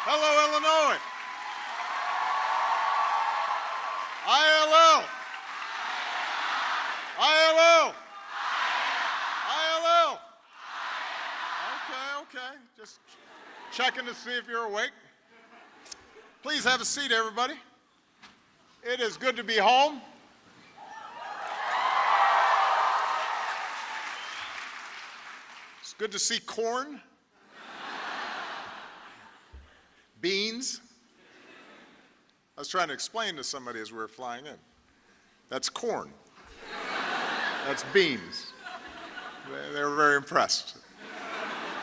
Hello, Illinois. ILL. ILL. ILL. Okay. Just checking to see if you're awake. Please have a seat, everybody. It is good to be home. It's good to see corn, beans. I was trying to explain to somebody as we were flying in. That's corn. That's beans. They were very impressed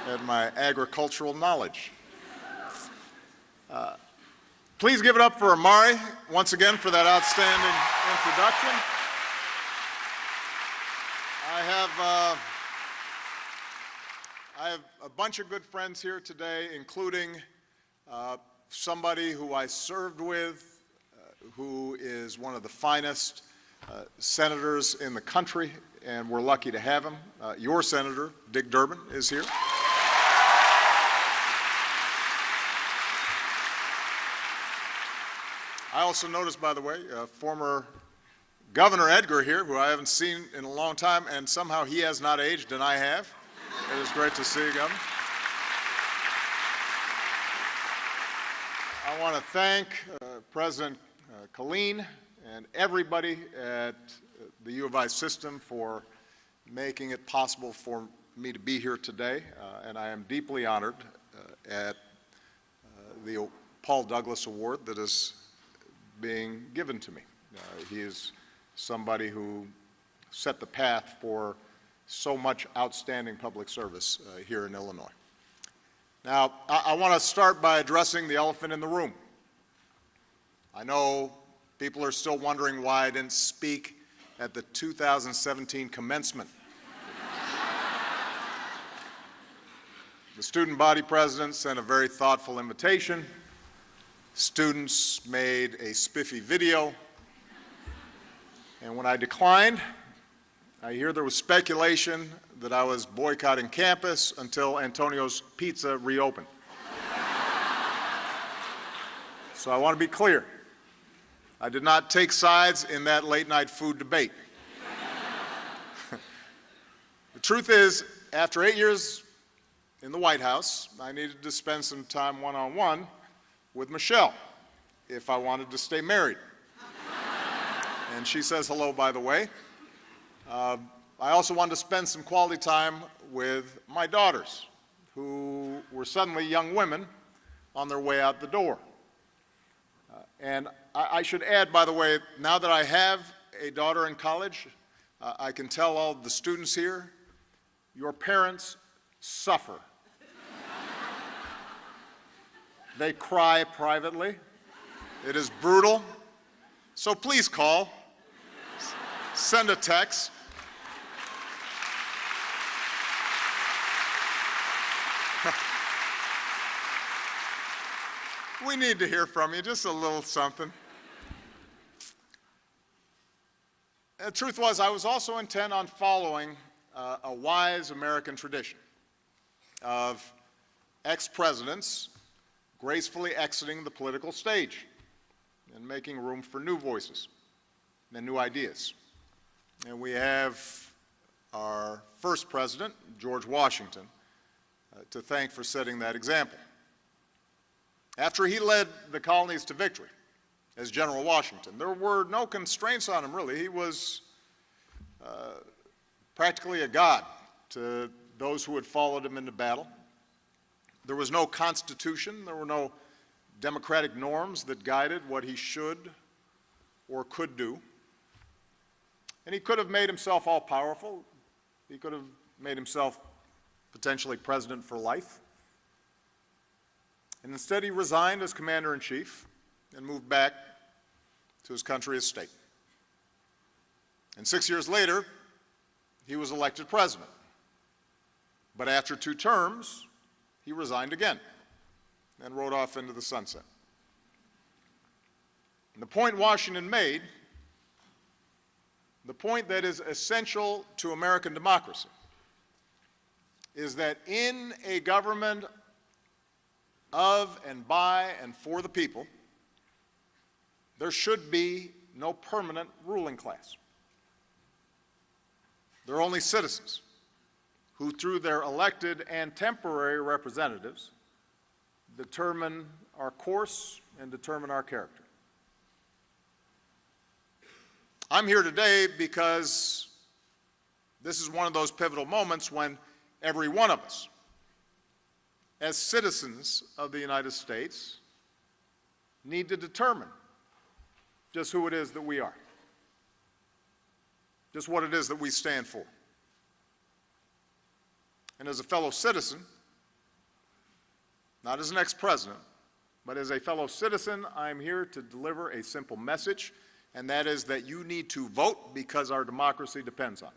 at my agricultural knowledge. Please give it up for Amari once again for that outstanding introduction. I have a bunch of good friends here today, including somebody who I served with, who is one of the finest senators in the country, and we're lucky to have him. Your senator, Dick Durbin, is here. I also noticed, by the way, former Governor Edgar here, who I haven't seen in a long time, and somehow he has not aged, and I have. It is great to see you, Governor. I want to thank President Killeen and everybody at the U of I system for making it possible for me to be here today, and I am deeply honored at the Paul Douglas Award that is being given to me. He is somebody who set the path for so much outstanding public service here in Illinois. Now, I want to start by addressing the elephant in the room. I know people are still wondering why I didn't speak at the 2017 commencement. The student body president sent a very thoughtful invitation. Students made a spiffy video, and when I declined, I hear there was speculation that I was boycotting campus until Antonio's Pizza reopened. So I want to be clear. I did not take sides in that late-night food debate. The truth is, after 8 years in the White House, I needed to spend some time one-on-one with Michelle if I wanted to stay married. And she says hello, by the way. I also wanted to spend some quality time with my daughters, who were suddenly young women on their way out the door. And I should add, by the way, now that I have a daughter in college, I can tell all the students here, your parents suffer. They cry privately. It is brutal. So please call, send a text. We need to hear from you, just a little something. The truth was, I was also intent on following a wise American tradition of ex-presidents gracefully exiting the political stage and making room for new voices and new ideas. And we have our first president, George Washington, to thank for setting that example. After he led the colonies to victory as General Washington, there were no constraints on him, really. He was practically a god to those who had followed him into battle. There was no constitution. There were no democratic norms that guided what he should or could do. And he could have made himself all-powerful. He could have made himself potentially president for life. And instead, he resigned as commander-in-chief and moved back to his country as state. And 6 years later, he was elected president. But after 2 terms, he resigned again and rode off into the sunset. And the point Washington made, the point that is essential to American democracy, is that in a government of and by and for the people, there should be no permanent ruling class. There are only citizens who, through their elected and temporary representatives, determine our course and determine our character. I'm here today because this is one of those pivotal moments when every one of us, as citizens of the United States, need to determine just who it is that we are, just what it is that we stand for. And as a fellow citizen, not as an ex-president, but as a fellow citizen, I'm here to deliver a simple message, and that is that you need to vote because our democracy depends on it.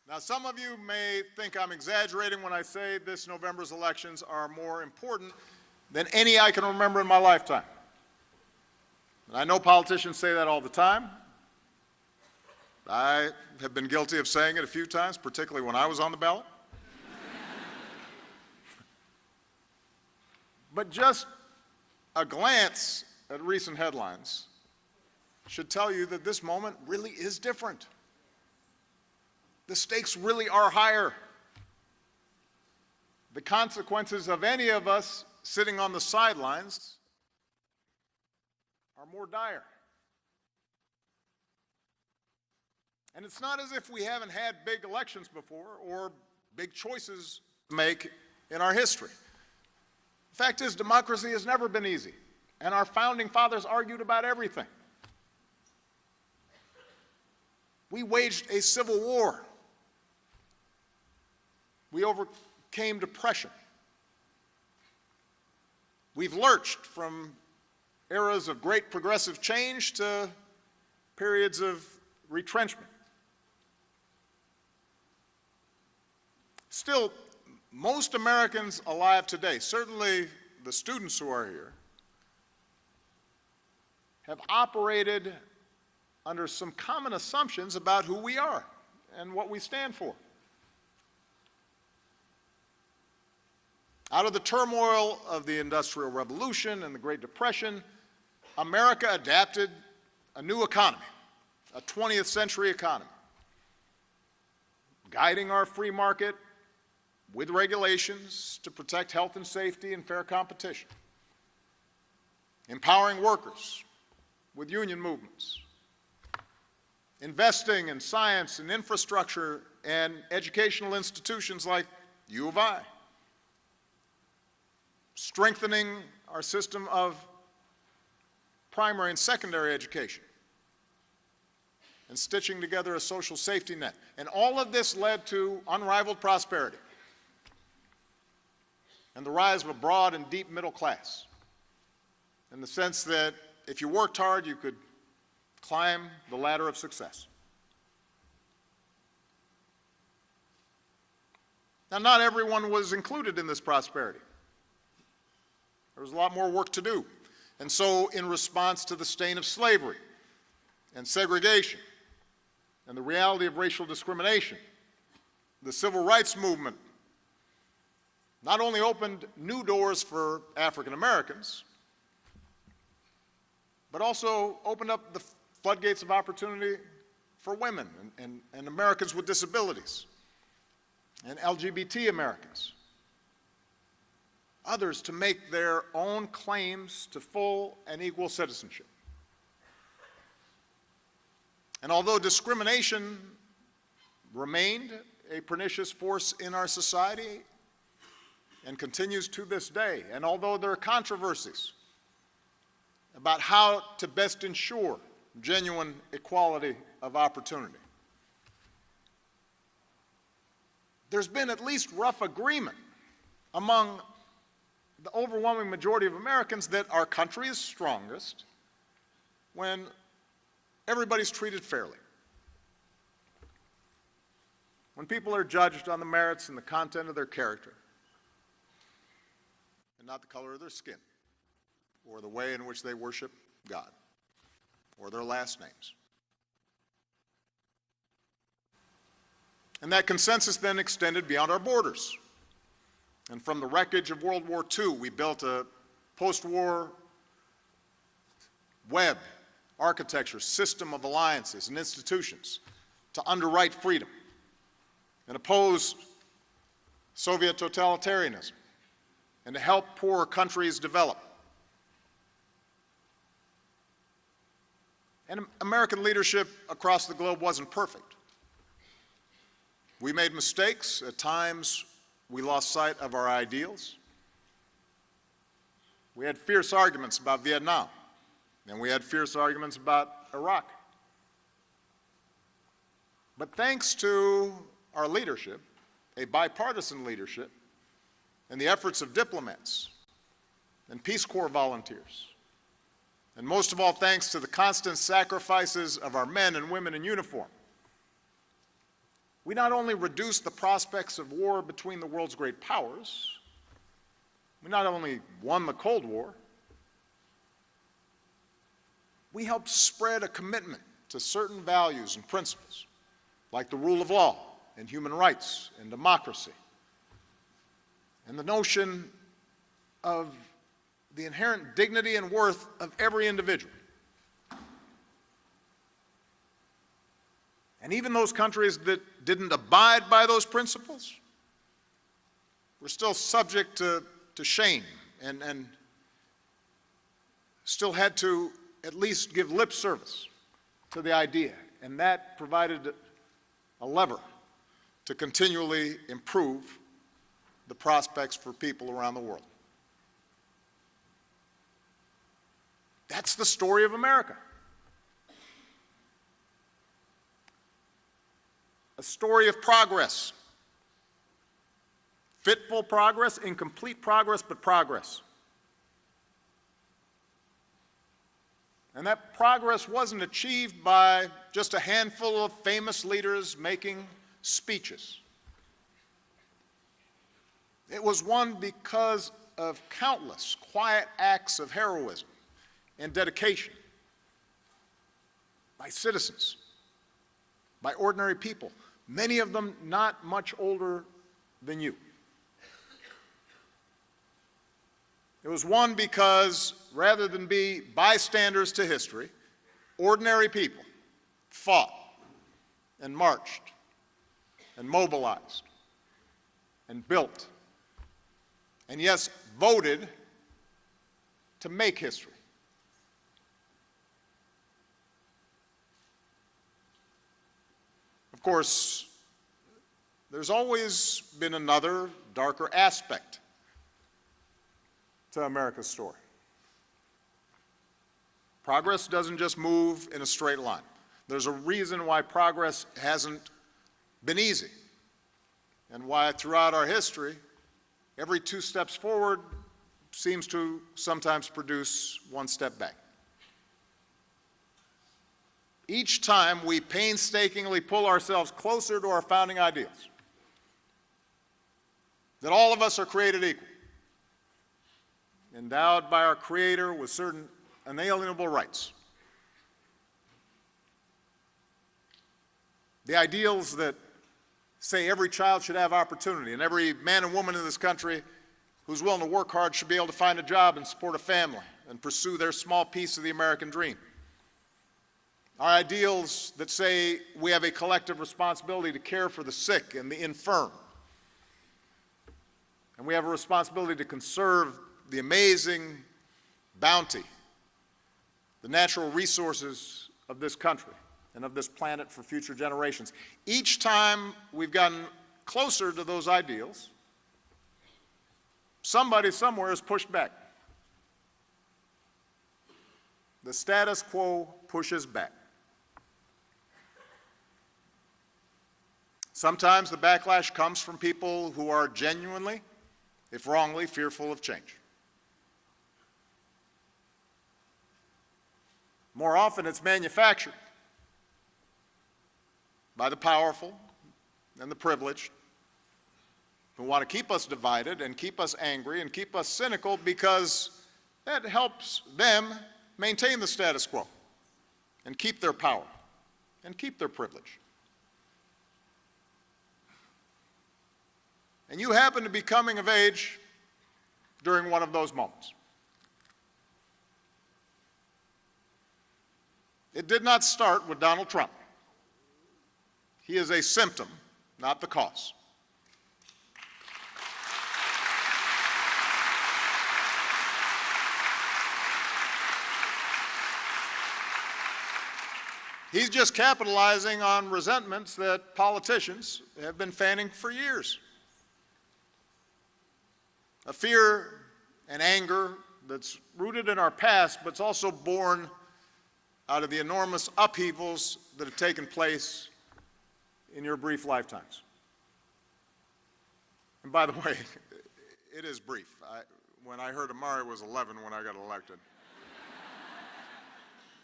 Now, some of you may think I'm exaggerating when I say this November's elections are more important than any I can remember in my lifetime. And I know politicians say that all the time. I have been guilty of saying it a few times, particularly when I was on the ballot. But just a glance at recent headlines should tell you that this moment really is different. The stakes really are higher. The consequences of any of us sitting on the sidelines are more dire. And it's not as if we haven't had big elections before or big choices to make in our history. The fact is, democracy has never been easy, and our founding fathers argued about everything. We waged a civil war. We overcame depression. We've lurched from eras of great progressive change to periods of retrenchment. Still, most Americans alive today, certainly the students who are here, have operated under some common assumptions about who we are and what we stand for. Out of the turmoil of the Industrial Revolution and the Great Depression, America adapted a new economy, a 20th century economy, guiding our free market with regulations to protect health and safety and fair competition, empowering workers with union movements, investing in science and infrastructure and educational institutions like U of I, strengthening our system of primary and secondary education, and stitching together a social safety net. And all of this led to unrivaled prosperity and the rise of a broad and deep middle class, in the sense that if you worked hard, you could climb the ladder of success. Now, not everyone was included in this prosperity. There was a lot more work to do. And so, in response to the stain of slavery and segregation and the reality of racial discrimination, the civil rights movement not only opened new doors for African Americans, but also opened up the floodgates of opportunity for women and Americans with disabilities and LGBT Americans, others to make their own claims to full and equal citizenship. And although discrimination remained a pernicious force in our society and continues to this day, and although there are controversies about how to best ensure genuine equality of opportunity, there's been at least rough agreement among the overwhelming majority of Americans that our country is strongest when everybody's treated fairly, when people are judged on the merits and the content of their character, and not the color of their skin or the way in which they worship God, or their last names. And that consensus then extended beyond our borders. And from the wreckage of World War II, we built a post-war web architecture, system of alliances and institutions to underwrite freedom and oppose Soviet totalitarianism and to help poorer countries develop. And American leadership across the globe wasn't perfect. We made mistakes. At times, we lost sight of our ideals. We had fierce arguments about Vietnam, and we had fierce arguments about Iraq. But thanks to our leadership, a bipartisan leadership, and the efforts of diplomats and Peace Corps volunteers, and most of all, thanks to the constant sacrifices of our men and women in uniform, we not only reduced the prospects of war between the world's great powers, we not only won the Cold War, we helped spread a commitment to certain values and principles, like the rule of law and human rights and democracy, and the notion of the inherent dignity and worth of every individual. And even those countries that didn't abide by those principles were still subject to shame and still had to at least give lip service to the idea. And that provided a lever to continually improve the prospects for people around the world. That's the story of America. A story of progress. Fitful progress, incomplete progress, but progress. And that progress wasn't achieved by just a handful of famous leaders making speeches. It was won because of countless quiet acts of heroism and dedication by citizens, by ordinary people, many of them not much older than you. It was won because, rather than be bystanders to history, ordinary people fought and marched and mobilized and built and, yes, voted to make history. Of course, there's always been another, darker aspect to America's story. Progress doesn't just move in a straight line. There's a reason why progress hasn't been easy, and why throughout our history, every 2 steps forward seems to sometimes produce 1 step back. Each time we painstakingly pull ourselves closer to our founding ideals, that all of us are created equal, endowed by our Creator with certain unalienable rights. The ideals that say every child should have opportunity, and every man and woman in this country who's willing to work hard should be able to find a job and support a family and pursue their small piece of the American dream. Our ideals that say we have a collective responsibility to care for the sick and the infirm, and we have a responsibility to conserve the amazing bounty, the natural resources of this country and of this planet for future generations. Each time we've gotten closer to those ideals, somebody somewhere has pushed back. The status quo pushes back. Sometimes the backlash comes from people who are genuinely, if wrongly, fearful of change. More often it's manufactured by the powerful and the privileged who want to keep us divided and keep us angry and keep us cynical because that helps them maintain the status quo and keep their power and keep their privilege. And you happen to be coming of age during one of those moments. It did not start with Donald Trump. He is a symptom, not the cause. He's just capitalizing on resentments that politicians have been fanning for years. A fear and anger that's rooted in our past, but it's also born out of the enormous upheavals that have taken place in your brief lifetimes. And by the way, it is brief. When I heard Amari was 11 when I got elected,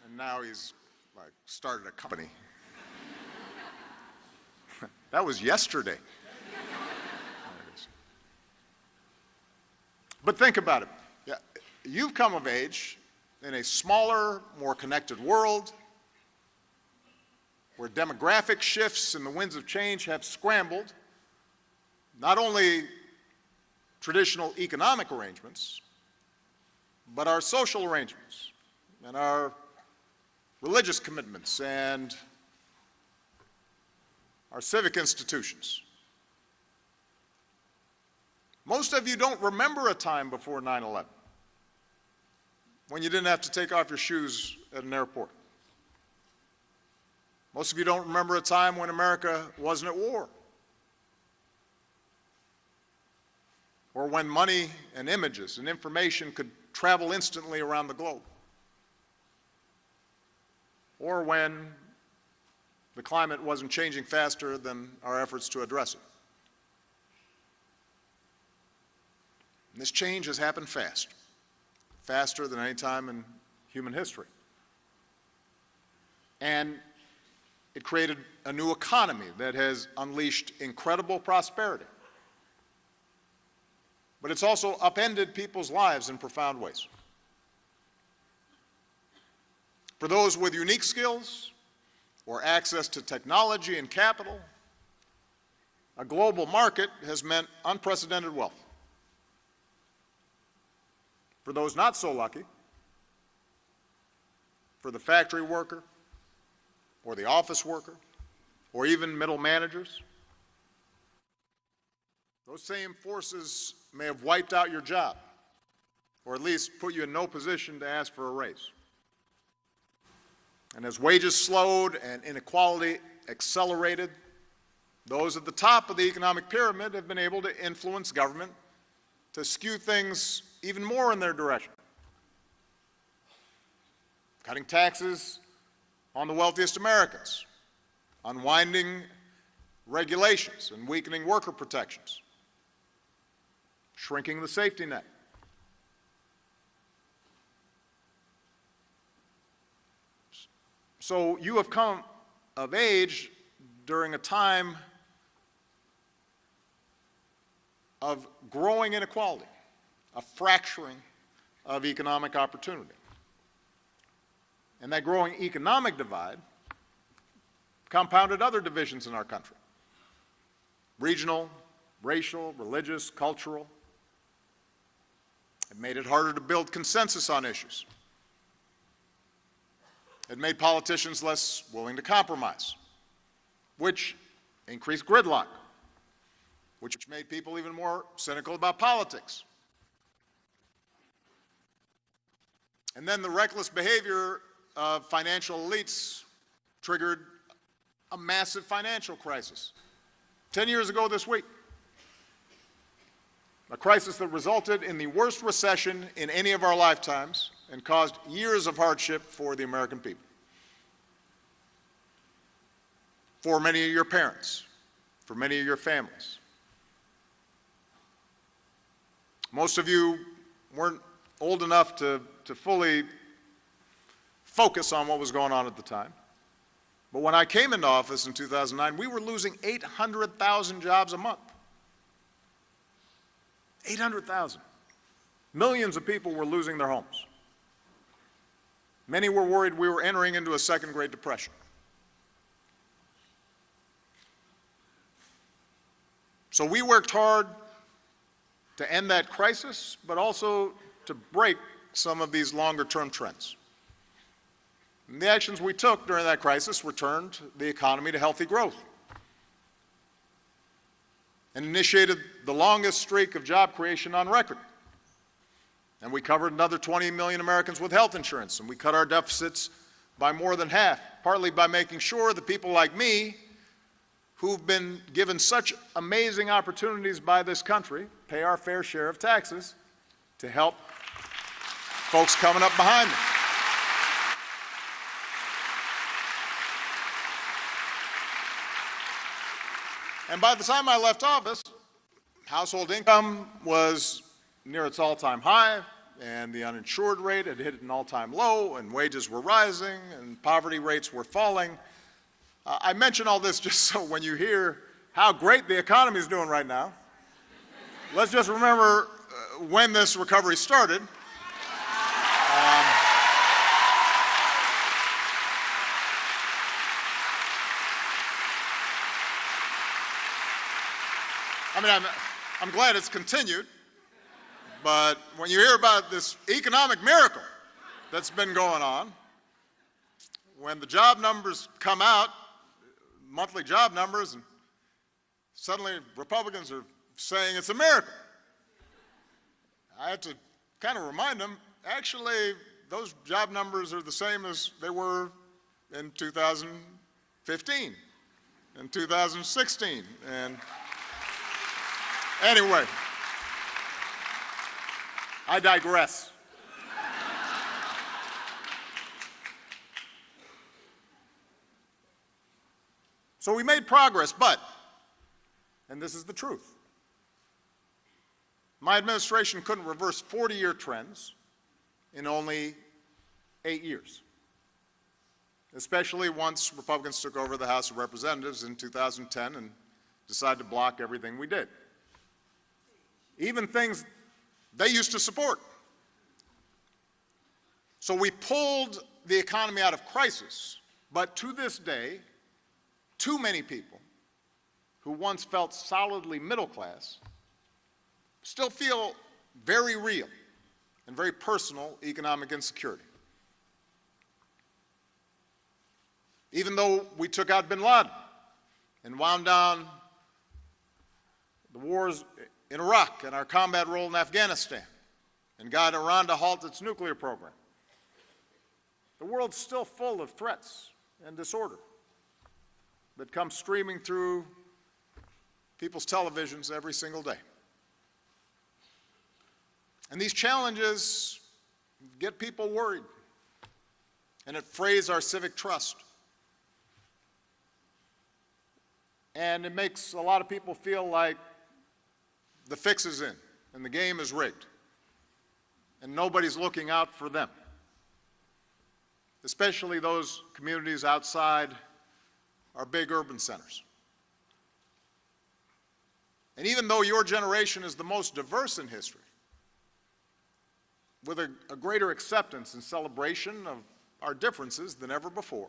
and now he's like started a company. That was yesterday. But think about it. Yeah, you've come of age in a smaller, more connected world where demographic shifts and the winds of change have scrambled not only traditional economic arrangements, but our social arrangements and our religious commitments and our civic institutions. Most of you don't remember a time before 9/11 when you didn't have to take off your shoes at an airport. Most of you don't remember a time when America wasn't at war, or when money and images and information could travel instantly around the globe, or when the climate wasn't changing faster than our efforts to address it. And this change has happened fast, faster than any time in human history. And it created a new economy that has unleashed incredible prosperity. But it's also upended people's lives in profound ways. For those with unique skills or access to technology and capital, a global market has meant unprecedented wealth. For those not so lucky, for the factory worker or the office worker or even middle managers, those same forces may have wiped out your job or at least put you in no position to ask for a raise. And as wages slowed and inequality accelerated, those at the top of the economic pyramid have been able to influence government to skew things even more in their direction. Cutting taxes on the wealthiest Americans, unwinding regulations and weakening worker protections, shrinking the safety net. So you have come of age during a time of growing inequality, a fracturing of economic opportunity. And that growing economic divide compounded other divisions in our country: regional, racial, religious, cultural. It made it harder to build consensus on issues. It made politicians less willing to compromise, which increased gridlock, which made people even more cynical about politics. And then the reckless behavior of financial elites triggered a massive financial crisis. 10 years ago this week, a crisis that resulted in the worst recession in any of our lifetimes and caused years of hardship for the American people. For many of your parents, for many of your families. Most of you weren't old enough to fully focus on what was going on at the time. But when I came into office in 2009, we were losing 800,000 jobs a month. 800,000. Millions of people were losing their homes. Many were worried we were entering into a second Great Depression. So we worked hard to end that crisis, but also to break some of these longer-term trends. And the actions we took during that crisis returned the economy to healthy growth and initiated the longest streak of job creation on record. And we covered another 20 million Americans with health insurance, and we cut our deficits by more than half, partly by making sure that people like me, who've been given such amazing opportunities by this country, pay our fair share of taxes to help folks coming up behind them. And by the time I left office, household income was near its all-time high, and the uninsured rate had hit an all-time low, and wages were rising, and poverty rates were falling. I mention all this just so when you hear how great the economy is doing right now, let's just remember when this recovery started. I mean, I'm glad it's continued, but when you hear about this economic miracle that's been going on, when the job numbers come out, monthly job numbers, and suddenly Republicans are saying it's a miracle, I have to kind of remind them, actually, those job numbers are the same as they were in 2015, and 2016, and anyway, I digress. So we made progress, but, and this is the truth, my administration couldn't reverse 40-year trends in only 8 years, especially once Republicans took over the House of Representatives in 2010 and decided to block everything we did, even things they used to support. So we pulled the economy out of crisis, but to this day, too many people who once felt solidly middle class still feel very real and very personal economic insecurity. Even though we took out bin Laden and wound down the wars in Iraq and our combat role in Afghanistan and got Iran to halt its nuclear program, the world's still full of threats and disorder that come streaming through people's televisions every single day. And these challenges get people worried, and it frays our civic trust. And it makes a lot of people feel like the fix is in and the game is rigged, and nobody's looking out for them, especially those communities outside our big urban centers. And even though your generation is the most diverse in history, with a greater acceptance and celebration of our differences than ever before,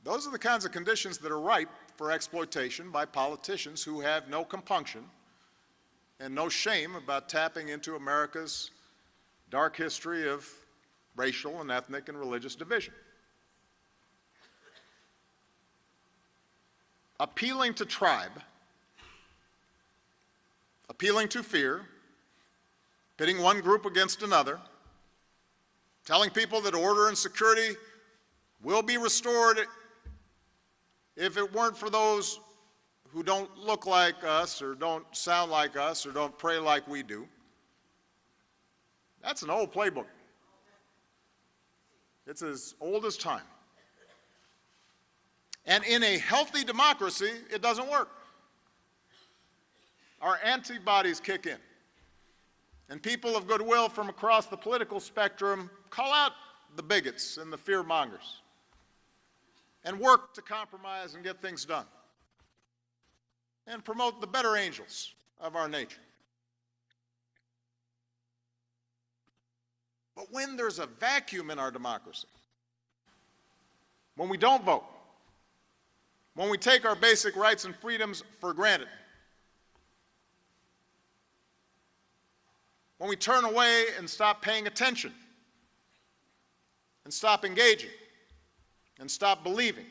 those are the kinds of conditions that are ripe for exploitation by politicians who have no compunction and no shame about tapping into America's dark history of racial and ethnic and religious division. Appealing to tribe, appealing to fear, pitting one group against another, telling people that order and security will be restored if it weren't for those who don't look like us or don't sound like us or don't pray like we do. That's an old playbook. It's as old as time. And in a healthy democracy, it doesn't work. Our antibodies kick in. And people of goodwill from across the political spectrum call out the bigots and the fear-mongers and work to compromise and get things done and promote the better angels of our nature. But when there's a vacuum in our democracy, when we don't vote, when we take our basic rights and freedoms for granted, when we turn away and stop paying attention, and stop engaging, and stop believing,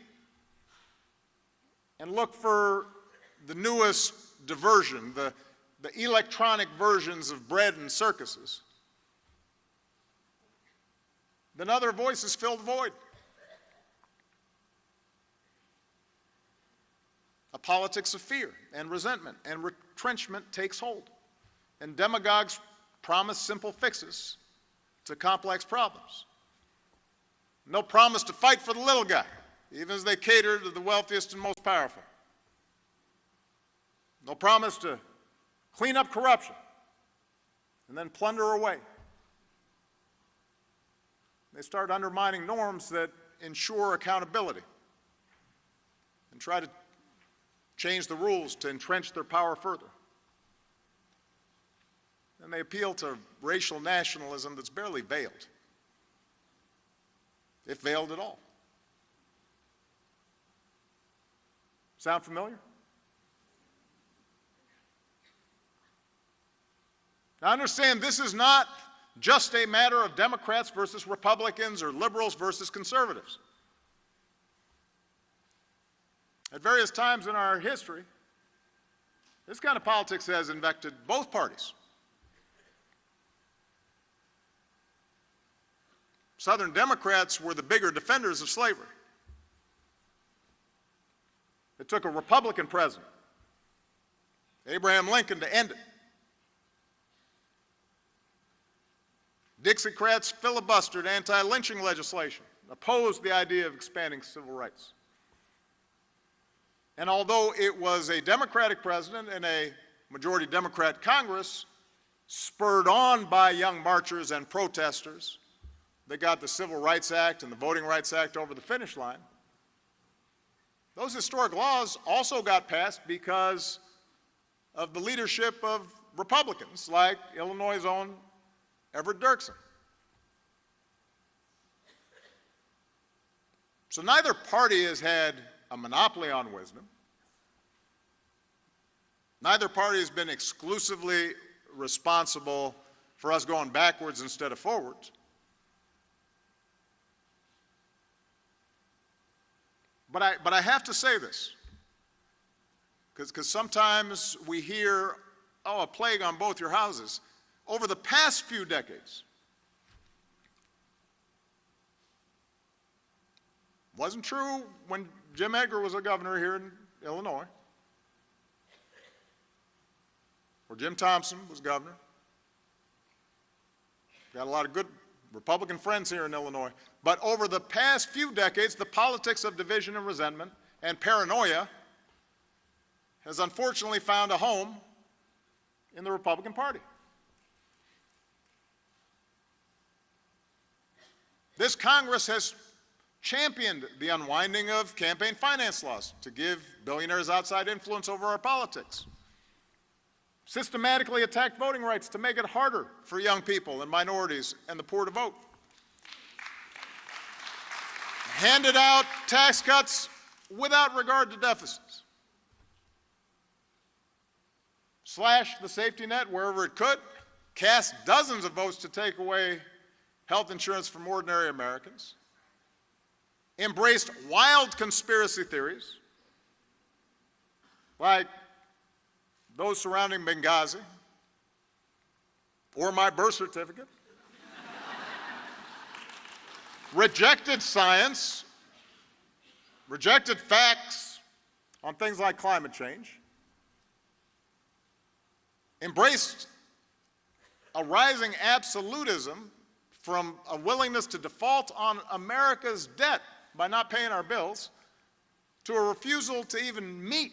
and look for the newest diversion, the electronic versions of bread and circuses, then other voices fill the void. A politics of fear and resentment and retrenchment takes hold, and demagogues promise simple fixes to complex problems. No promise to fight for the little guy, even as they cater to the wealthiest and most powerful. No promise to clean up corruption and then plunder away. They start undermining norms that ensure accountability and try to change the rules to entrench their power further. And they appeal to racial nationalism that's barely veiled, if veiled at all. Sound familiar? Now understand, this is not just a matter of Democrats versus Republicans or liberals versus conservatives. At various times in our history, this kind of politics has infected both parties. Southern Democrats were the bigger defenders of slavery. It took a Republican president, Abraham Lincoln, to end it. Dixiecrats filibustered anti-lynching legislation, opposed the idea of expanding civil rights. And although it was a Democratic president and a majority Democrat Congress, spurred on by young marchers and protesters, that got the Civil Rights Act and the Voting Rights Act over the finish line, those historic laws also got passed because of the leadership of Republicans like Illinois' own Everett Dirksen. So neither party has had a monopoly on wisdom. Neither party has been exclusively responsible for us going backwards instead of forwards. But I have to say this, because sometimes we hear, oh, a plague on both your houses. Over the past few decades, wasn't true when Jim Edgar was a governor here in Illinois, or Jim Thompson was governor. Got a lot of good Republican friends here in Illinois. But over the past few decades, the politics of division and resentment and paranoia has unfortunately found a home in the Republican Party. This Congress has championed the unwinding of campaign finance laws to give billionaires outside influence over our politics, systematically attacked voting rights to make it harder for young people and minorities and the poor to vote, handed out tax cuts without regard to deficits, slashed the safety net wherever it could, cast dozens of votes to take away health insurance from ordinary Americans, embraced wild conspiracy theories like those surrounding Benghazi or my birth certificate, rejected science, rejected facts on things like climate change, embraced a rising absolutism from a willingness to default on America's debt by not paying our bills to a refusal to even meet,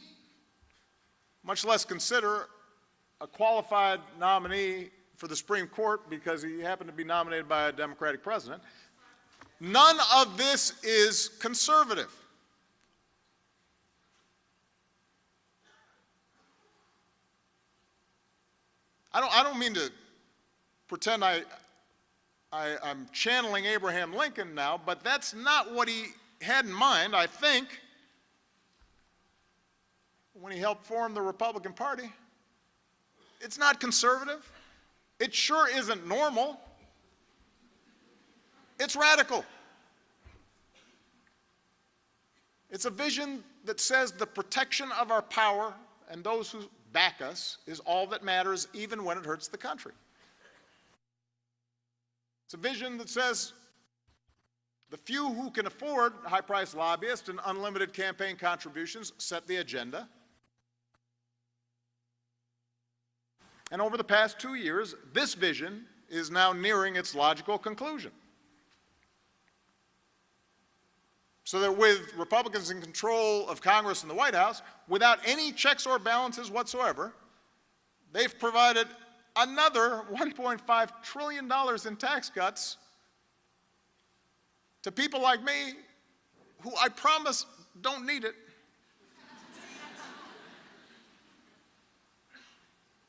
much less consider, a qualified nominee for the Supreme Court because he happened to be nominated by a Democratic president. None of this is conservative. I don't mean to pretend I I'm channeling Abraham Lincoln now, but that's not what he had in mind, I think, when he helped form the Republican Party. It's not conservative. It sure isn't normal. It's radical. It's a vision that says the protection of our power and those who back us is all that matters, even when it hurts the country. It's a vision that says the few who can afford high-priced lobbyists and unlimited campaign contributions set the agenda. And over the past 2 years, this vision is now nearing its logical conclusion. So that with Republicans in control of Congress and the White House, without any checks or balances whatsoever, they've provided another $1.5 trillion in tax cuts to people like me who I promise don't need it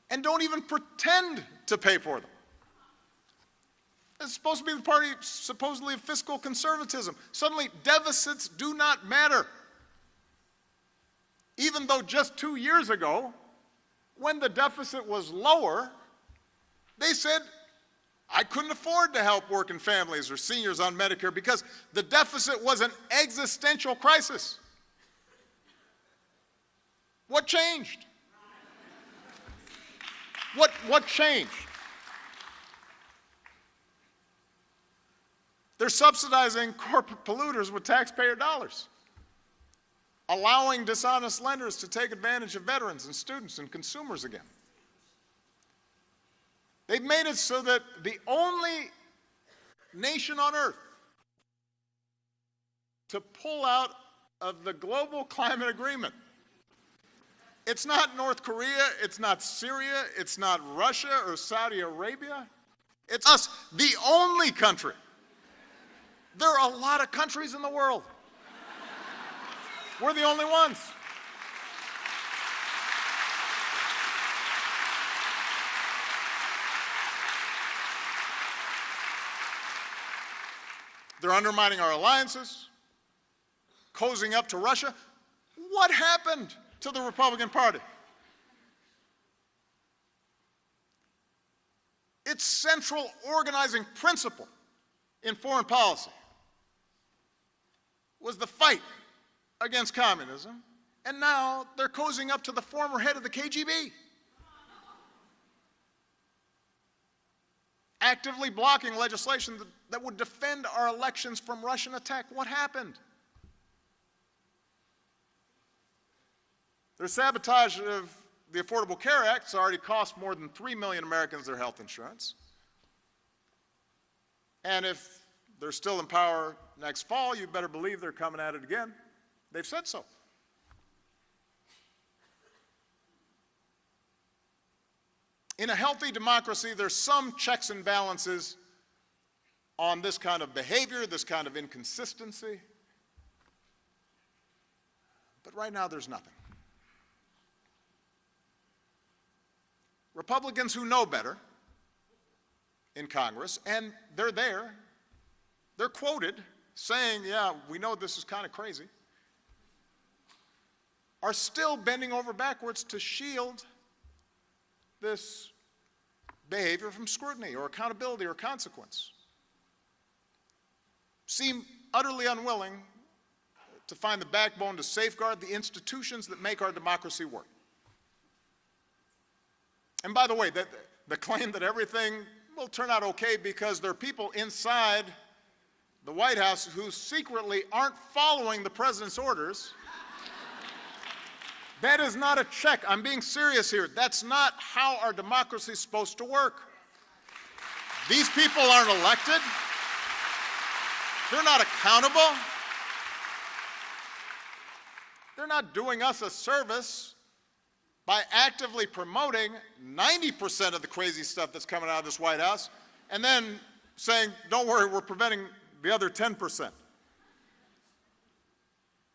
and don't even pretend to pay for them. It's supposed to be the party supposedly of fiscal conservatism. Suddenly, deficits do not matter. Even though just 2 years ago, when the deficit was lower, they said, I couldn't afford to help working families or seniors on Medicare because the deficit was an existential crisis. What changed? What changed? They're subsidizing corporate polluters with taxpayer dollars, allowing dishonest lenders to take advantage of veterans and students and consumers again. They've made it so that the only nation on earth to pull out of the global climate agreement, it's not North Korea, it's not Syria, it's not Russia or Saudi Arabia, it's us, the only country. There are a lot of countries in the world. We're the only ones. They're undermining our alliances, cozying up to Russia. What happened to the Republican Party? Its central organizing principle in foreign policy was the fight against communism, and now they're cozying up to the former head of the KGB, actively blocking legislation that would defend our elections from Russian attack. What happened? Their sabotage of the Affordable Care Act has already cost more than 3 million Americans their health insurance. And if they're still in power next fall, you better believe they're coming at it again. They've said so. In a healthy democracy, there's some checks and balances on this kind of behavior, this kind of inconsistency. But right now, there's nothing. Republicans who know better in Congress, and they're there, they're quoted saying, yeah, we know this is kind of crazy, are still bending over backwards to shield this behavior from scrutiny or accountability or consequence. Seem utterly unwilling to find the backbone to safeguard the institutions that make our democracy work. And by the way, the claim that everything will turn out okay because there are people inside the White House who secretly aren't following the president's orders, that is not a check. I'm being serious here. That's not how our democracy is supposed to work. These people aren't elected. They're not accountable. They're not doing us a service by actively promoting 90% of the crazy stuff that's coming out of this White House and then saying, don't worry, we're preventing the other 10%.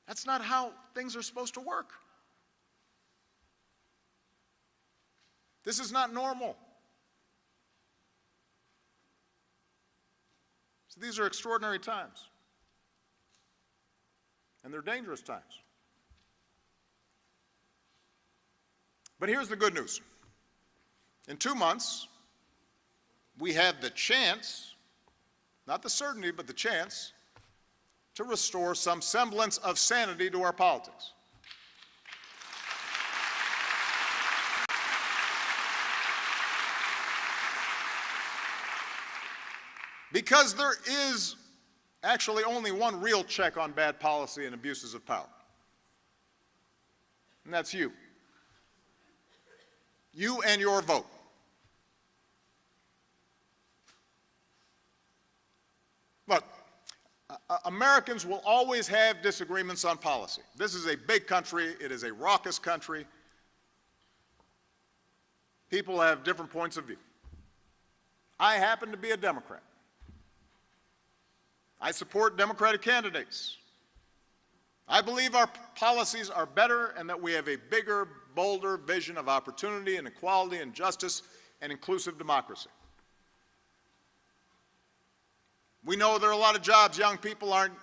That's not how things are supposed to work. This is not normal. So these are extraordinary times, and they're dangerous times. But here's the good news. In 2 months, we have the chance, not the certainty, but the chance, to restore some semblance of sanity to our politics. Because there is actually only one real check on bad policy and abuses of power, and that's you. You and your vote. Look, Americans will always have disagreements on policy. This is a big country. It is a raucous country. People have different points of view. I happen to be a Democrat. I support Democratic candidates. I believe our policies are better and that we have a bigger, bolder vision of opportunity and equality and justice and inclusive democracy. We know there are a lot of jobs young people aren't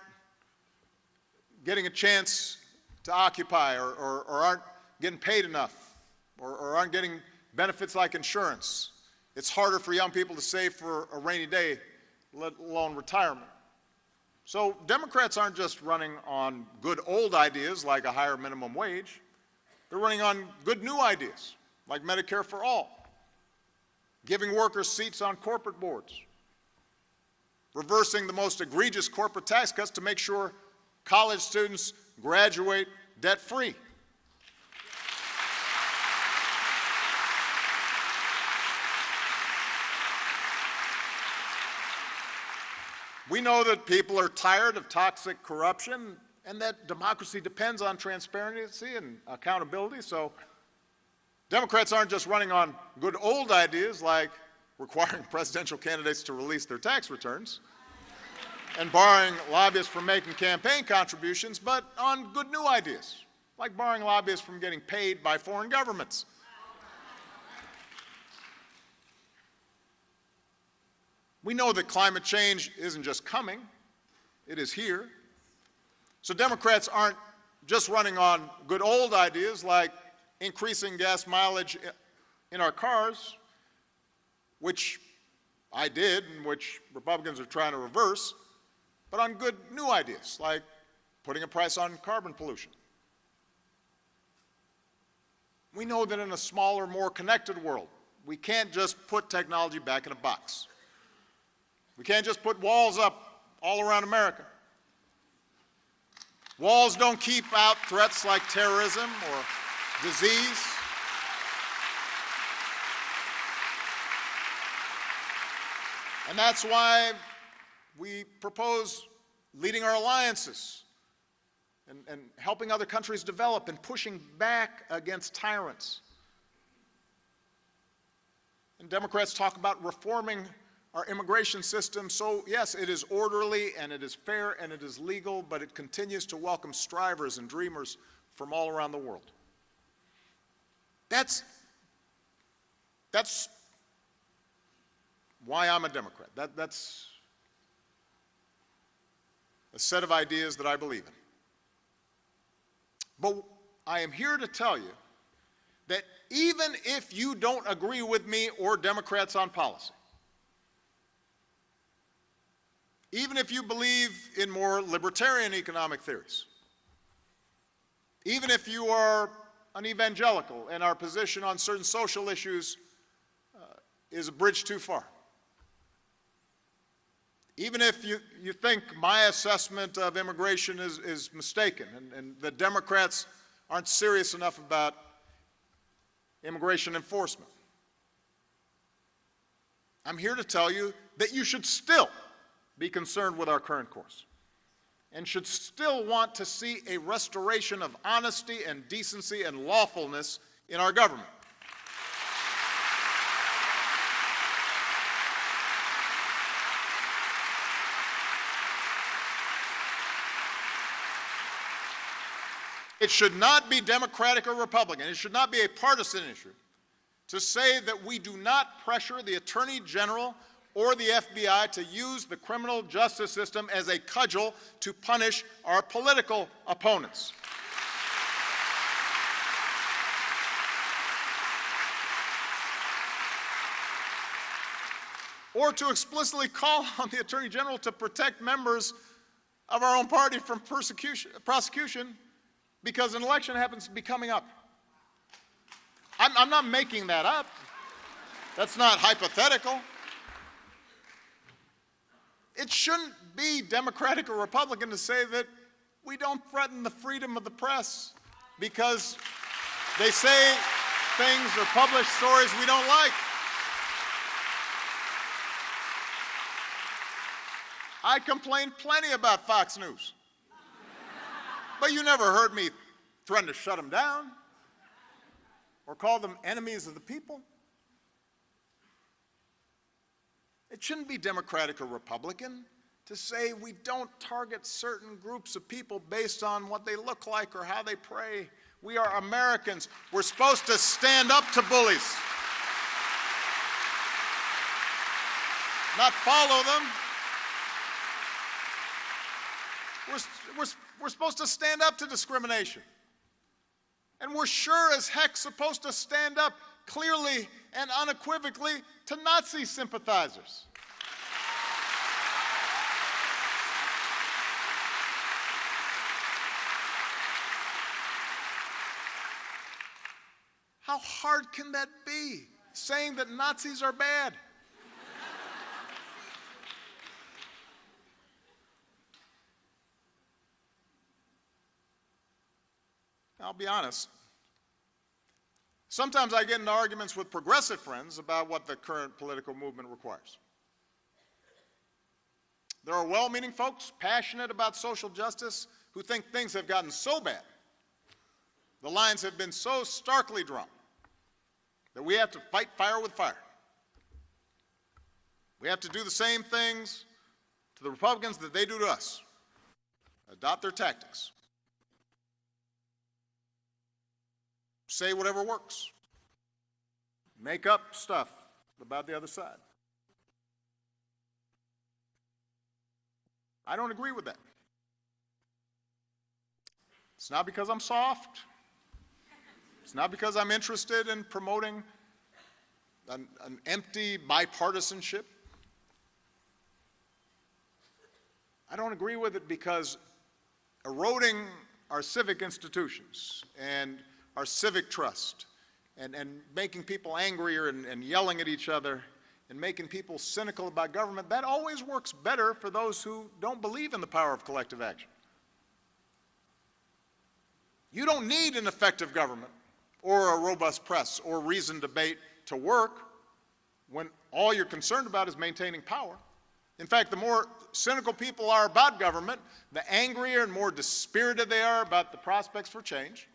getting a chance to occupy or aren't getting paid enough or aren't getting benefits like insurance. It's harder for young people to save for a rainy day, let alone retirement. So Democrats aren't just running on good old ideas like a higher minimum wage. They're running on good new ideas like Medicare for all, giving workers seats on corporate boards, reversing the most egregious corporate tax cuts to make sure college students graduate debt-free. We know that people are tired of toxic corruption and that democracy depends on transparency and accountability. So Democrats aren't just running on good old ideas like requiring presidential candidates to release their tax returns and barring lobbyists from making campaign contributions, but on good new ideas like barring lobbyists from getting paid by foreign governments. We know that climate change isn't just coming, it is here. So Democrats aren't just running on good old ideas like increasing gas mileage in our cars, which I did and which Republicans are trying to reverse, but on good new ideas like putting a price on carbon pollution. We know that in a smaller, more connected world, we can't just put technology back in a box. We can't just put walls up all around America. Walls don't keep out threats like terrorism or disease. And that's why we propose leading our alliances and helping other countries develop and pushing back against tyrants. And Democrats talk about reforming our immigration system. So yes, it is orderly and it is fair and it is legal, but it continues to welcome strivers and dreamers from all around the world. That's why I'm a Democrat. That's a set of ideas that I believe in. But I am here to tell you that even if you don't agree with me or Democrats on policy, even if you believe in more libertarian economic theories, even if you are an evangelical and our position on certain social issues is a bridge too far, even if you think my assessment of immigration is mistaken and the Democrats aren't serious enough about immigration enforcement, I'm here to tell you that you should still be concerned with our current course and should still want to see a restoration of honesty and decency and lawfulness in our government. It should not be Democratic or Republican. It should not be a partisan issue to say that we do not pressure the Attorney General or the FBI to use the criminal justice system as a cudgel to punish our political opponents. Or to explicitly call on the Attorney General to protect members of our own party from prosecution because an election happens to be coming up. I'm not making that up. That's not hypothetical. It shouldn't be Democratic or Republican to say that we don't threaten the freedom of the press because they say things or publish stories we don't like. I complained plenty about Fox News, but you never heard me threaten to shut them down or call them enemies of the people. It shouldn't be Democratic or Republican to say we don't target certain groups of people based on what they look like or how they pray. We are Americans. We're supposed to stand up to bullies, not follow them. We're supposed to stand up to discrimination. And we're sure as heck supposed to stand up clearly and unequivocally to Nazi sympathizers. How hard can that be, saying that Nazis are bad? I'll be honest. Sometimes I get into arguments with progressive friends about what the current political movement requires. There are well-meaning folks passionate about social justice who think things have gotten so bad, the lines have been so starkly drawn, that we have to fight fire with fire. We have to do the same things to the Republicans that they do to us, adopt their tactics. Say whatever works. Make up stuff about the other side. I don't agree with that. It's not because I'm soft. It's not because I'm interested in promoting an empty bipartisanship. I don't agree with it because eroding our civic institutions and our civic trust, and making people angrier and yelling at each other and making people cynical about government, that always works better for those who don't believe in the power of collective action. You don't need an effective government or a robust press or reasoned debate to work when all you're concerned about is maintaining power. In fact, the more cynical people are about government, the angrier and more dispirited they are about the prospects for change,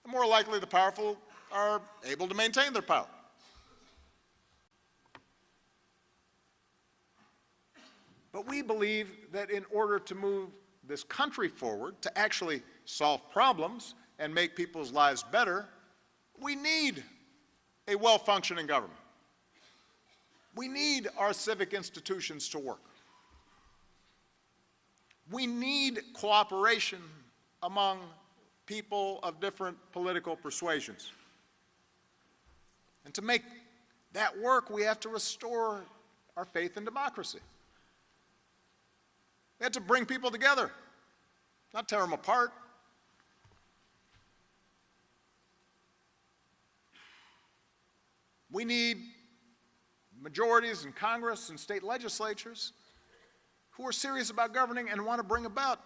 the more likely the powerful are able to maintain their power. But we believe that in order to move this country forward, to actually solve problems and make people's lives better, we need a well-functioning government. We need our civic institutions to work. We need cooperation among people of different political persuasions. And to make that work, we have to restore our faith in democracy. We have to bring people together, not tear them apart. We need majorities in Congress and state legislatures who are serious about governing and want to bring about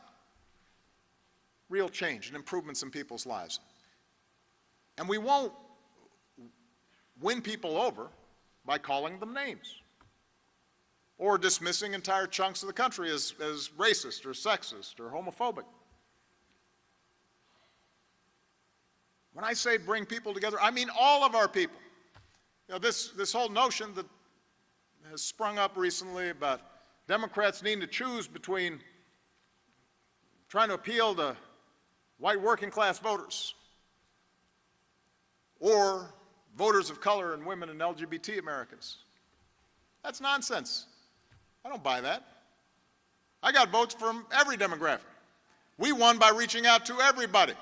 real change and improvements in people's lives. And we won't win people over by calling them names or dismissing entire chunks of the country as racist or sexist or homophobic. When I say bring people together, I mean all of our people. You know, this whole notion that has sprung up recently about Democrats needing to choose between trying to appeal to white working class voters or voters of color and women and LGBT Americans. That's nonsense. I don't buy that. I got votes from every demographic. We won by reaching out to everybody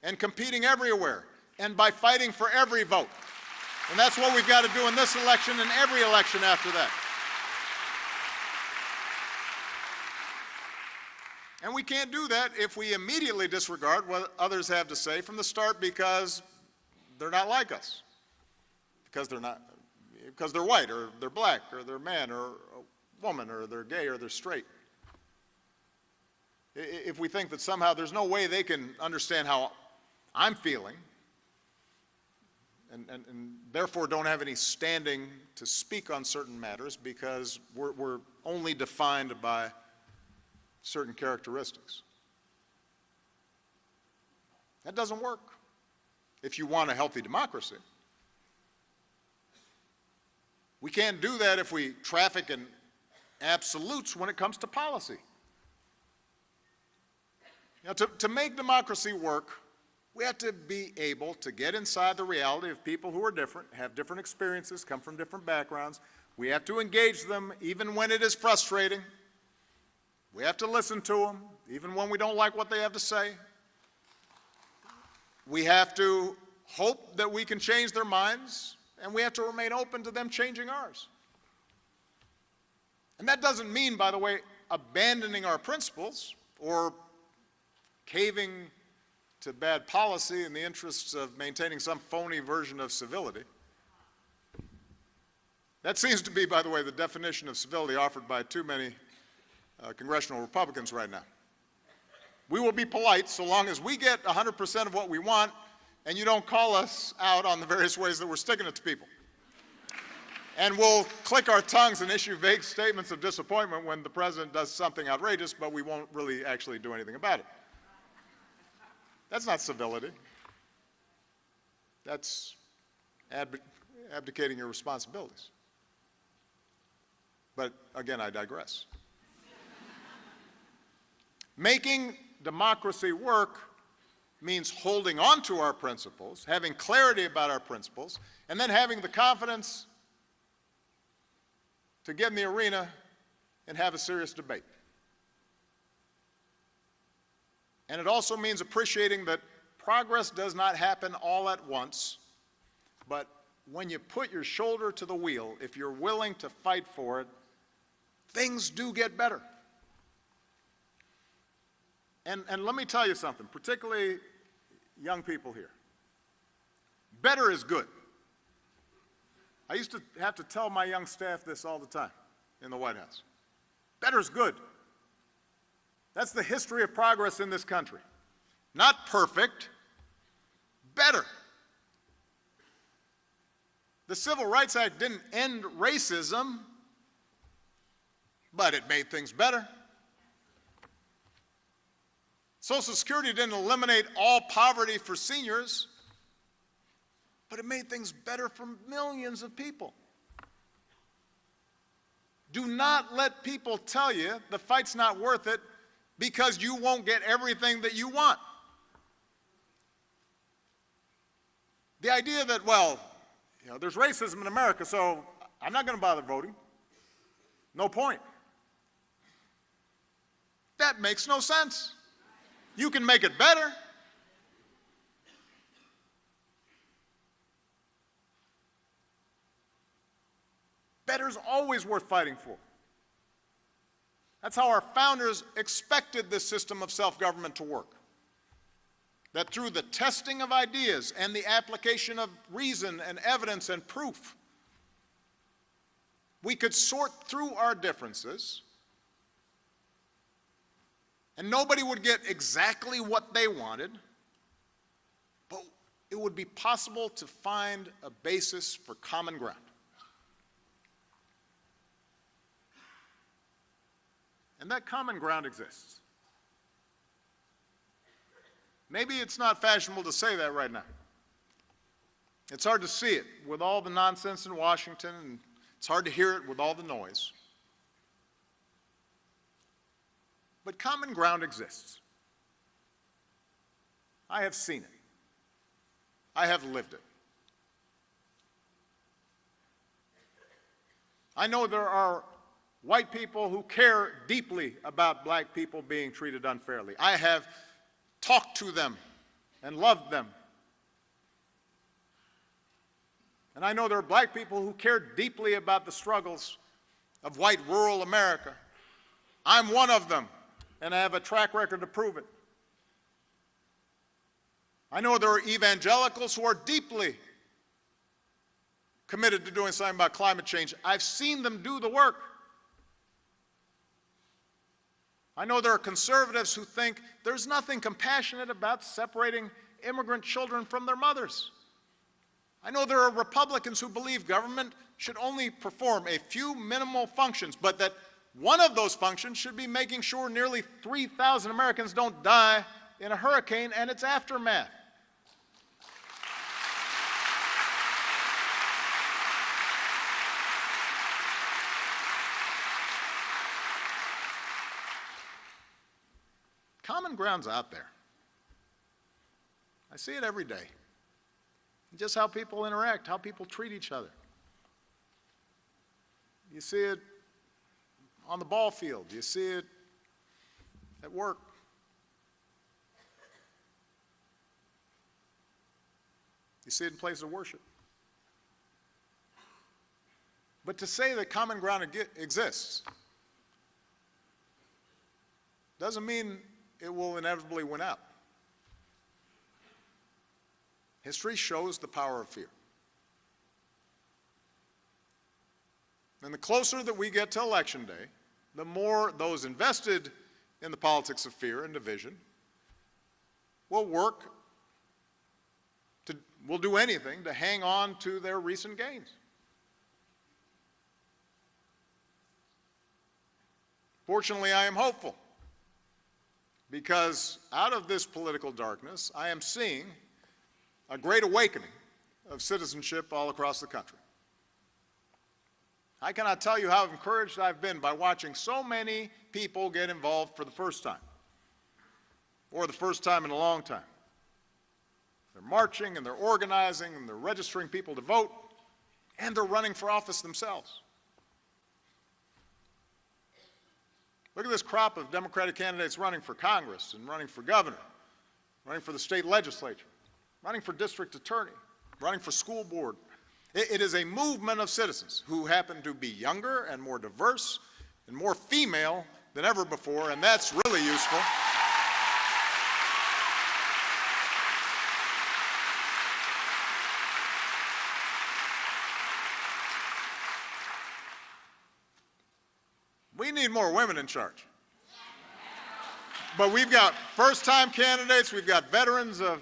and competing everywhere and by fighting for every vote. And that's what we've got to do in this election and every election after that. And we can't do that if we immediately disregard what others have to say from the start because they're not like us, because they're white or they're black or they're a man or a woman or they're gay or they're straight. If we think that somehow there's no way they can understand how I'm feeling and therefore don't have any standing to speak on certain matters because we're only defined by certain characteristics. That doesn't work if you want a healthy democracy. We can't do that if we traffic in absolutes when it comes to policy. You know, to make democracy work, we have to be able to get inside the reality of people who are different, have different experiences, come from different backgrounds. We have to engage them even when it is frustrating. We have to listen to them, even when we don't like what they have to say. We have to hope that we can change their minds, and we have to remain open to them changing ours. And that doesn't mean, by the way, abandoning our principles or caving to bad policy in the interests of maintaining some phony version of civility. That seems to be, by the way, the definition of civility offered by too many congressional Republicans right now. We will be polite so long as we get 100% of what we want and you don't call us out on the various ways that we're sticking it to people. And we'll click our tongues and issue vague statements of disappointment when the president does something outrageous, but we won't really actually do anything about it. That's not civility. That's abdicating your responsibilities. But again, I digress. Making democracy work means holding on to our principles, having clarity about our principles, and then having the confidence to get in the arena and have a serious debate. And it also means appreciating that progress does not happen all at once, but when you put your shoulder to the wheel, if you're willing to fight for it, things do get better. And let me tell you something, particularly young people here. Better is good. I used to have to tell my young staff this all the time in the White House. Better is good. That's the history of progress in this country. Not perfect, better. The Civil Rights Act didn't end racism, but it made things better. Social Security didn't eliminate all poverty for seniors, but it made things better for millions of people. Do not let people tell you the fight's not worth it because you won't get everything that you want. The idea that, well, you know, there's racism in America, so I'm not going to bother voting. No point. That makes no sense. You can make it better. Better's always worth fighting for. That's how our founders expected this system of self-government to work. That through the testing of ideas and the application of reason and evidence and proof, we could sort through our differences and nobody would get exactly what they wanted, but it would be possible to find a basis for common ground. And that common ground exists. Maybe it's not fashionable to say that right now. It's hard to see it with all the nonsense in Washington, and it's hard to hear it with all the noise. But common ground exists. I have seen it. I have lived it. I know there are white people who care deeply about black people being treated unfairly. I have talked to them and loved them. And I know there are black people who care deeply about the struggles of white rural America. I'm one of them, and I have a track record to prove it. I know there are evangelicals who are deeply committed to doing something about climate change. I've seen them do the work. I know there are conservatives who think there's nothing compassionate about separating immigrant children from their mothers. I know there are Republicans who believe government should only perform a few minimal functions, but that one of those functions should be making sure nearly 3,000 Americans don't die in a hurricane and its aftermath. Common ground's out there. I see it every day. Just how people interact, how people treat each other. You see it on the ball field. You see it at work. You see it in places of worship. But to say that common ground exists doesn't mean it will inevitably win out. History shows the power of fear. And the closer that we get to Election Day, the more those invested in the politics of fear and division will do anything to hang on to their recent gains. Fortunately, I am hopeful, because out of this political darkness, I am seeing a great awakening of citizenship all across the country. I cannot tell you how encouraged I've been by watching so many people get involved for the first time, or the first time in a long time. They're marching and they're organizing and they're registering people to vote, and they're running for office themselves. Look at this crop of Democratic candidates running for Congress and running for governor, running for the state legislature, running for district attorney, running for school board. It is a movement of citizens who happen to be younger and more diverse and more female than ever before, and that's really useful. We need more women in charge. But we've got first-time candidates, we've got veterans of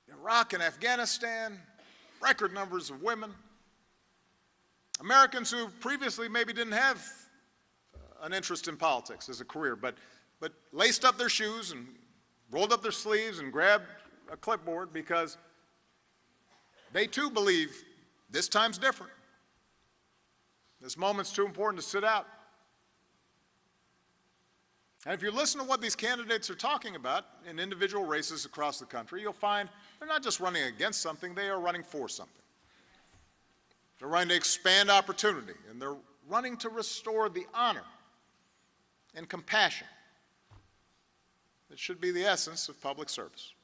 Iraq and Afghanistan, record numbers of women, Americans who previously maybe didn't have an interest in politics as a career, but laced up their shoes and rolled up their sleeves and grabbed a clipboard because they too believe this time's different. This moment's too important to sit out. And if you listen to what these candidates are talking about in individual races across the country, you'll find they're not just running against something, they are running for something. They're running to expand opportunity, and they're running to restore the honor and compassion that should be the essence of public service.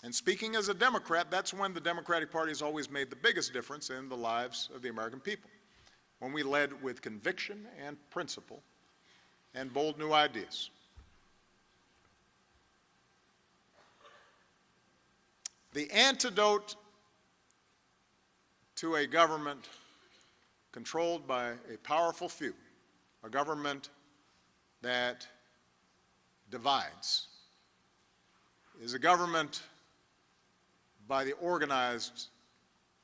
And speaking as a Democrat, that's when the Democratic Party has always made the biggest difference in the lives of the American people, when we led with conviction and principle and bold new ideas. The antidote to a government controlled by a powerful few, a government that divides, is a government by the organized,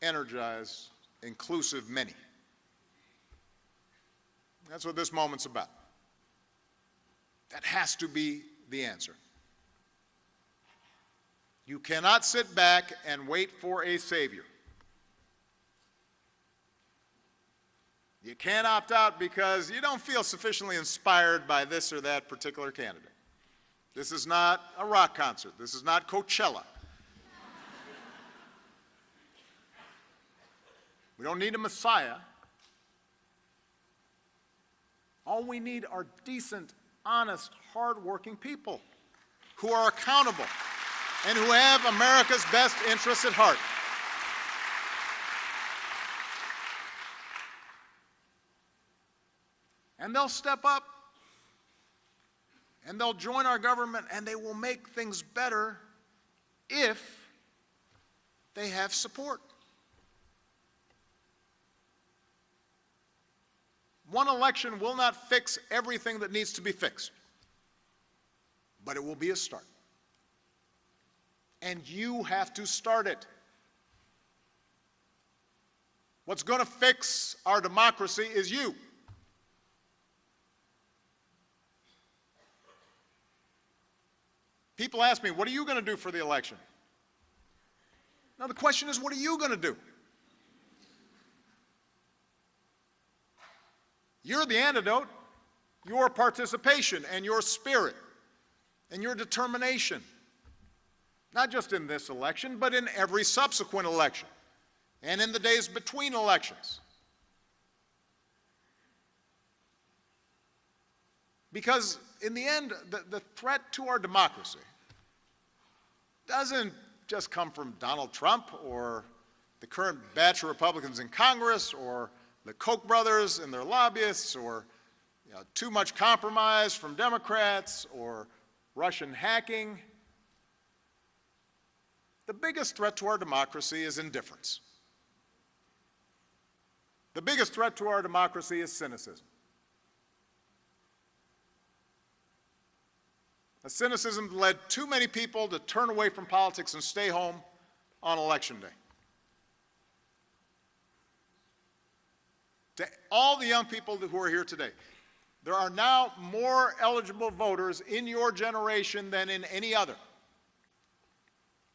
energized, inclusive many. That's what this moment's about. That has to be the answer. You cannot sit back and wait for a savior. You can't opt out because you don't feel sufficiently inspired by this or that particular candidate. This is not a rock concert. This is not Coachella. We don't need a Messiah. All we need are decent, honest, hard-working people who are accountable and who have America's best interests at heart. And they'll step up, and they'll join our government, and they will make things better if they have support. One election will not fix everything that needs to be fixed, but it will be a start. And you have to start it. What's going to fix our democracy is you. People ask me, what are you going to do for the election? Now the question is, what are you going to do? You're the antidote. Your participation and your spirit and your determination. Not just in this election, but in every subsequent election and in the days between elections. Because in the end, the threat to our democracy doesn't just come from Donald Trump or the current batch of Republicans in Congress or the Koch brothers and their lobbyists or too much compromise from Democrats or Russian hacking. The biggest threat to our democracy is indifference. The biggest threat to our democracy is cynicism. A cynicism that led too many people to turn away from politics and stay home on Election Day. To all the young people who are here today, there are now more eligible voters in your generation than in any other,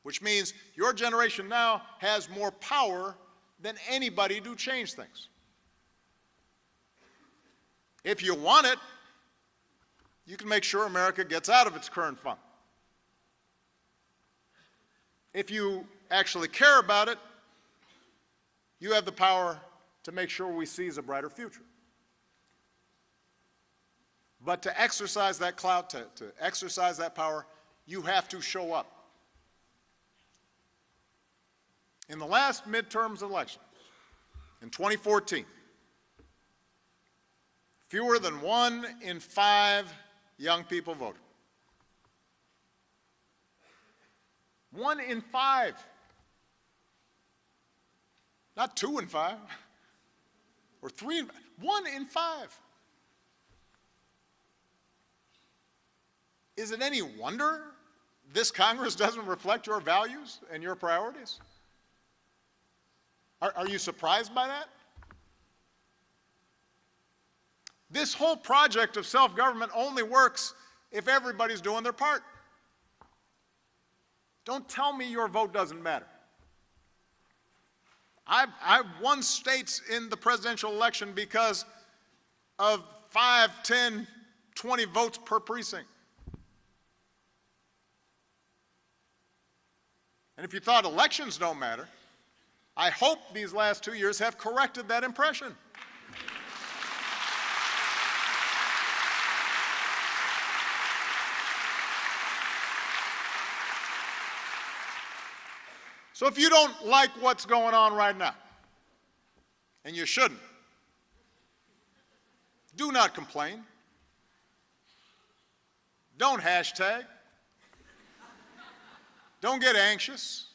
which means your generation now has more power than anybody to change things. If you want it, you can make sure America gets out of its current funk. If you actually care about it, you have the power to make sure we seize a brighter future. But to exercise that clout, to exercise that power, you have to show up. In the last midterms election, in 2014, fewer than 1 in 5 young people voted. 1 in 5. Not 2 in 5. Or 3 in 5. 1 in 5. Is it any wonder this Congress doesn't reflect your values and your priorities? Are you surprised by that? This whole project of self-government only works if everybody's doing their part. Don't tell me your vote doesn't matter. I've won states in the presidential election because of 5, 10, 20 votes per precinct. And if you thought elections don't matter, I hope these last 2 years have corrected that impression. So if you don't like what's going on right now, and you shouldn't, do not complain. Don't hashtag. Don't get anxious.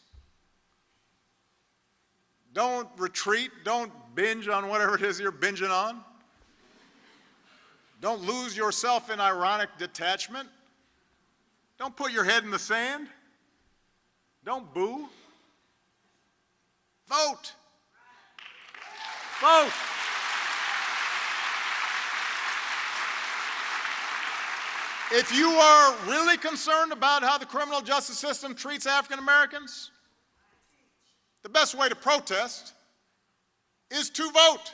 Don't retreat. Don't binge on whatever it is you're binging on. Don't lose yourself in ironic detachment. Don't put your head in the sand. Don't boo. Vote. Vote. If you are really concerned about how the criminal justice system treats African Americans, the best way to protest is to vote.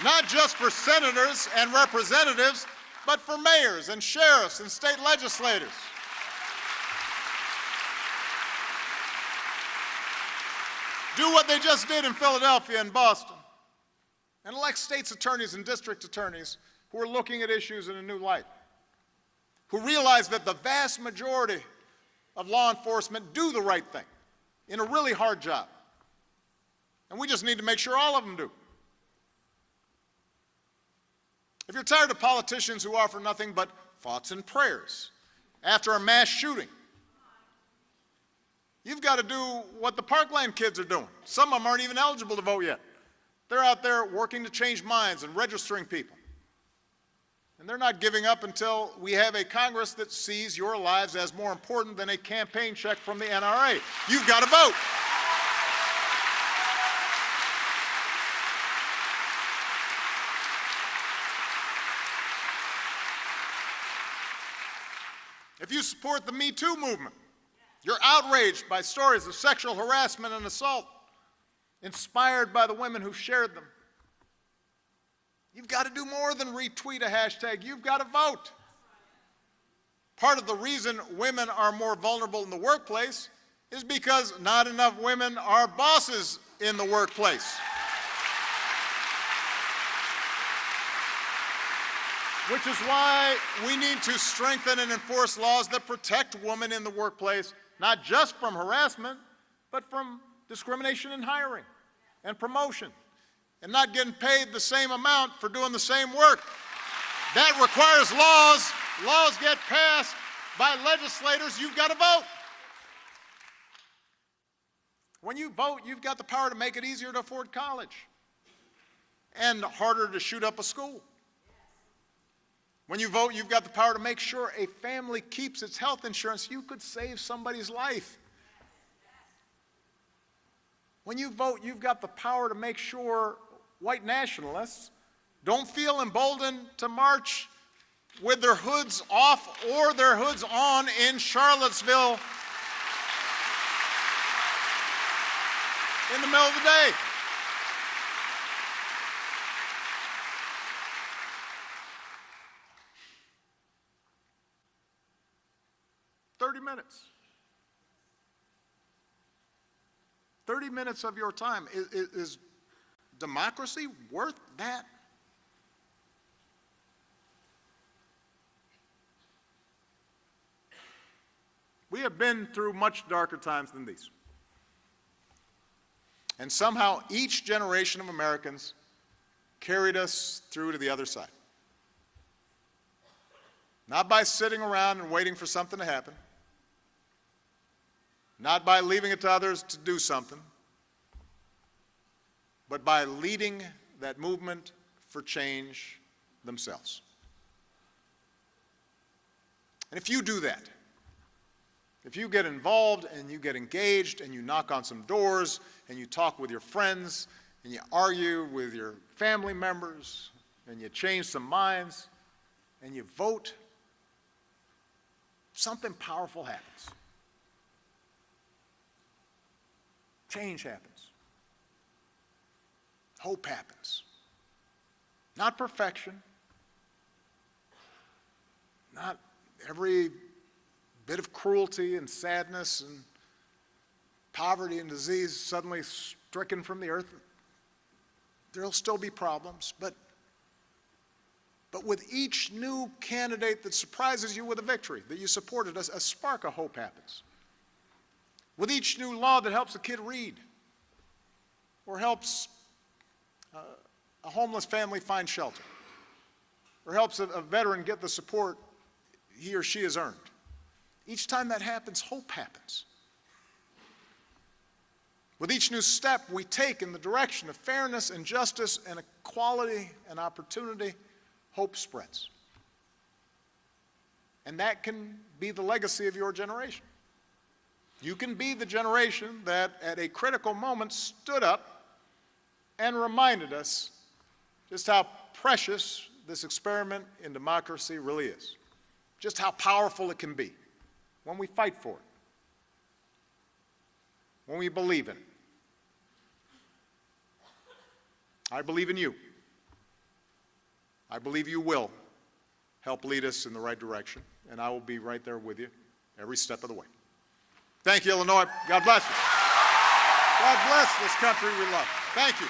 Not just for senators and representatives, but for mayors and sheriffs and state legislators. do what they just did in Philadelphia and Boston and elect state's attorneys and district attorneys who are looking at issues in a new light, who realize that the vast majority of law enforcement do the right thing in a really hard job. And we just need to make sure all of them do. If you're tired of politicians who offer nothing but thoughts and prayers after a mass shooting, you've got to do what the Parkland kids are doing. Some of them aren't even eligible to vote yet. They're out there working to change minds and registering people. And they're not giving up until we have a Congress that sees your lives as more important than a campaign check from the NRA. You've got to vote. If you support the Me Too movement, you're outraged by stories of sexual harassment and assault, inspired by the women who shared them. You've got to do more than retweet a hashtag. You've got to vote. Part of the reason women are more vulnerable in the workplace is because not enough women are bosses in the workplace. Which is why we need to strengthen and enforce laws that protect women in the workplace, not just from harassment, but from discrimination in hiring and promotion, and not getting paid the same amount for doing the same work. That requires laws. Laws get passed by legislators. You've got to vote. When you vote, you've got the power to make it easier to afford college and harder to shoot up a school. When you vote, you've got the power to make sure a family keeps its health insurance. You could save somebody's life. When you vote, you've got the power to make sure white nationalists don't feel emboldened to march with their hoods off or their hoods on in Charlottesville in the middle of the day. Minutes. 30 minutes of your time. Is democracy worth that? We have been through much darker times than these. And somehow each generation of Americans carried us through to the other side. Not by sitting around and waiting for something to happen. Not by leaving it to others to do something, but by leading that movement for change themselves. And if you do that, if you get involved and you get engaged and you knock on some doors and you talk with your friends and you argue with your family members and you change some minds and you vote, something powerful happens. Change happens. Hope happens. Not perfection. Not every bit of cruelty and sadness and poverty and disease suddenly stricken from the earth. There'll still be problems, but with each new candidate that surprises you with a victory that you supported, a spark of hope happens. With each new law that helps a kid read or helps a homeless family find shelter or helps a veteran get the support he or she has earned. Each time that happens, hope happens. With each new step we take in the direction of fairness and justice and equality and opportunity, hope spreads. And that can be the legacy of your generation. You can be the generation that at a critical moment stood up and reminded us just how precious this experiment in democracy really is. Just how powerful it can be when we fight for it, when we believe in it. I believe in you. I believe you will help lead us in the right direction, and I will be right there with you every step of the way. Thank you, Illinois. God bless you. God bless this country we love. Thank you.